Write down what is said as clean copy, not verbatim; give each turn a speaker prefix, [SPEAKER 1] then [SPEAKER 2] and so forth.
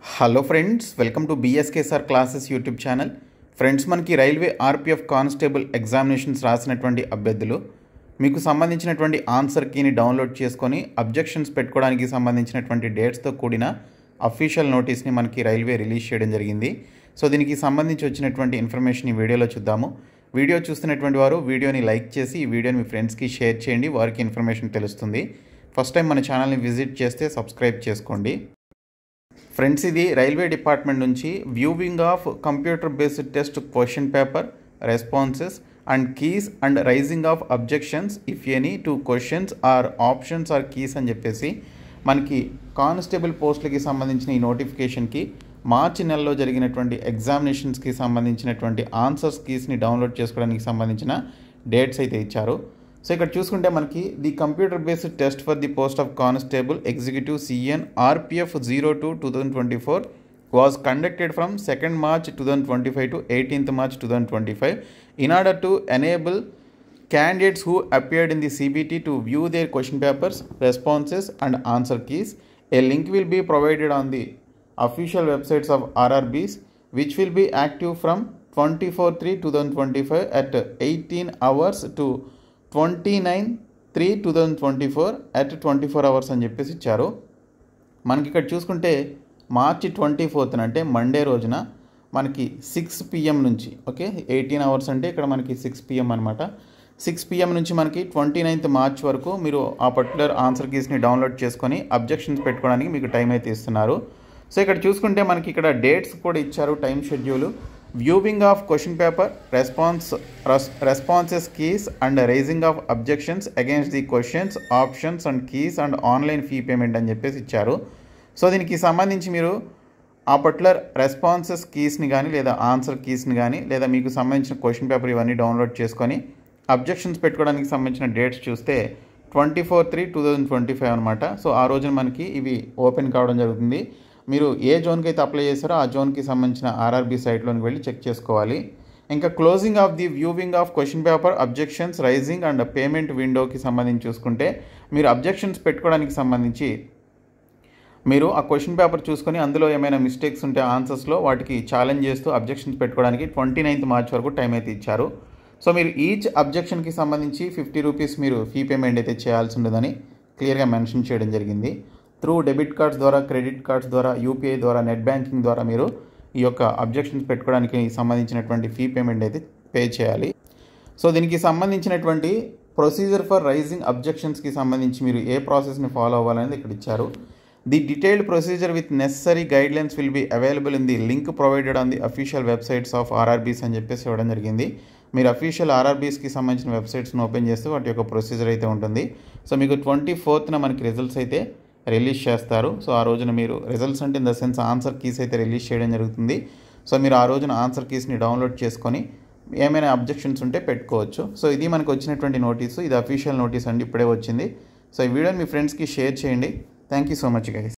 [SPEAKER 1] Hello friends, welcome to BSKSR classes YouTube channel. Friends, మనకి railway RPF constable examinations రాసినటువంటి అభ్యర్థులు మీకు సంబంధించినటువంటి ఆన్సర్ కీని డౌన్లోడ్ చేసుకొని అబ్జెక్షన్స్ పెట్టుకోవడానికి సంబంధించినటువంటి డేట్స్తో కూడిన అఫీషియల్ నోటీస్ని మనకి రైల్వే రిలీజ్ చేయడం జరిగింది. సో దీనికి సంబంధించి వచ్చినటువంటి ఇన్ఫర్మేషన్ ఈ వీడియోలో చూద్దాము. వీడియో చూస్తున్నటువంటి వారు వీడియోని లైక్ చేసి ఈ వీడియోని మీ ఫ్రెండ్స్కి షేర్ చేయండి, వారికి ఇన్ఫర్మేషన్ తెలుస్తుంది. ఫస్ట్ టైం మన ఛానల్ని విజిట్ చేస్తే సబ్స్క్రైబ్ చేసుకోండి. ఫ్రెండ్స్, ఇది రైల్వే డిపార్ట్మెంట్ నుంచి viewing of computer based test question paper responses and keys and raising of objections if any to questions or options or keys అని చెప్పేసి మనకి కానిస్టేబుల్ పోస్టులకి సంబంధించిన ఈ నోటిఫికేషన్కి మార్చి నెలలో జరిగినటువంటి ఎగ్జామినేషన్స్కి సంబంధించినటువంటి ఆన్సర్స్ కీస్ని డౌన్లోడ్ చేసుకోవడానికి సంబంధించిన డేట్స్ అయితే ఇచ్చారు. సో ఇక్కడ చూసుకుంటే మనకి the computer based test for the post of constable executive CN RPF 02/2024 was conducted from 2nd March 2025 to 18th March 2025 in order to enable candidates who appeared in the CBT to view their question papers, responses and answer keys. A link will be provided on the official websites of RRBs which will be active from 24/3/2025 at 18 hours to 29/3/2024 at 24 hours అని చెప్పేసి ఇచ్చారు. మనకి ఇక్కడ చూసుకుంటే మార్చి 24th అంటే Monday రోజున మనకి 6 PM నుంచి 18 hours అంటే ఇక్కడ మనకి 6 PM అనమాట. 6 PM నుంచి మనకి 29th March వరకు మీరు ఆ పర్టికులర్ ఆన్సర్ కీస్ని డౌన్లోడ్ చేసుకొని అబ్జెక్షన్స్ పెట్టుకోవడానికి మీకు టైం అయితే ఇస్తున్నారు. సో ఇక్కడ చూసుకుంటే మనకి ఇక్కడ డేట్స్ కూడా ఇచ్చారు, time schedule. Viewing of question paper responses keys and raising of objections against the questions options and keys and online fee payment అని చెప్పేసి ఇచ్చారు. సో దీనికి సంబంధించి మీరు ఆ పర్టికులర్ రెస్పాన్సెస్ కీస్ని కానీ లేదా ఆన్సర్ కీస్ని కానీ లేదా మీకు సంబంధించిన క్వశ్చన్ పేపర్ ఇవన్నీ డౌన్లోడ్ చేసుకొని అబ్జెక్షన్స్ పెట్టుకోవడానికి సంబంధించిన డేట్స్ చూస్తే 24/3/2025 అనమాట. సో ఆ రోజున మనకి ఇవి ఓపెన్ కావడం జరుగుతుంది. మీరు ఏ జోన్కి అయితే అప్లై చేస్తారో ఆ జోన్కి సంబంధించిన RRB సైట్లోకి వెళ్ళి చెక్ చేసుకోవాలి. ఇంకా closing of the viewing of question paper objections raising and payment విండోకి సంబంధించి చూసుకుంటే మీరు అబ్జెక్షన్స్ పెట్టుకోవడానికి సంబంధించి మీరు ఆ క్వశ్చన్ పేపర్ చూసుకొని అందులో ఏమైనా మిస్టేక్స్ ఉంటే ఆన్సర్స్లో వాటికి ఛాలెంజ్ చేస్తూ అబ్జెక్షన్స్ పెట్టుకోవడానికి 29th March వరకు టైం అయితే ఇచ్చారు. సో మీరు ఈచ్ అబ్జెక్షన్కి సంబంధించి 50 రూపీస్ మీరు ఫీ పేమెంట్ అయితే చేయాల్సి ఉండదని క్లియర్గా మెన్షన్ చేయడం జరిగింది. త్రూ డెబిట్ కార్డ్స్ ద్వారా, క్రెడిట్ కార్డ్స్ ద్వారా, UPI ద్వారా, నెట్ బ్యాంకింగ్ ద్వారా మీరు ఈ యొక్క అబ్జెక్షన్స్ పెట్టుకోవడానికి సంబంధించినటువంటి ఫీ పేమెంట్ అయితే పే చేయాలి. సో దీనికి సంబంధించినటువంటి ప్రొసీజర్ ఫర్ రైజింగ్ అబ్జెక్షన్స్కి సంబంధించి మీరు ఏ ప్రాసెస్ని ఫాలో అవ్వాలనేది ఇక్కడ ఇచ్చారు. The detailed procedure with necessary guidelines will be available in the link provided on the official websites of RRBs అని చెప్పేసి ఇవ్వడం జరిగింది. మీరు అఫీషియల్ RRBస్కి సంబంధించిన వెబ్సైట్స్ని ఓపెన్ చేస్తే వాటి యొక్క ప్రొసీజర్ అయితే ఉంటుంది. సో మీకు 24th మనకి రిజల్ట్స్ అయితే రిలీజ్ చేస్తారు. సో ఆ రోజున మీరు రిజల్ట్స్ అంటే in the sense answer keys అయితే రిలీజ్ చేయడం జరుగుతుంది. సో మీరు ఆ రోజున ఆన్సర్ కీస్ని డౌన్లోడ్ చేసుకొని ఏమైనా అబ్జెక్షన్స్ ఉంటే పెట్టుకోవచ్చు. సో ఇది మనకు వచ్చినటువంటి నోటీసు, ఇది అఫీషియల్ నోటీస్ అండి, ఇప్పుడే వచ్చింది. సో ఈ వీడియోని మీ ఫ్రెండ్స్కి షేర్ చేయండి. Thank you so much guys.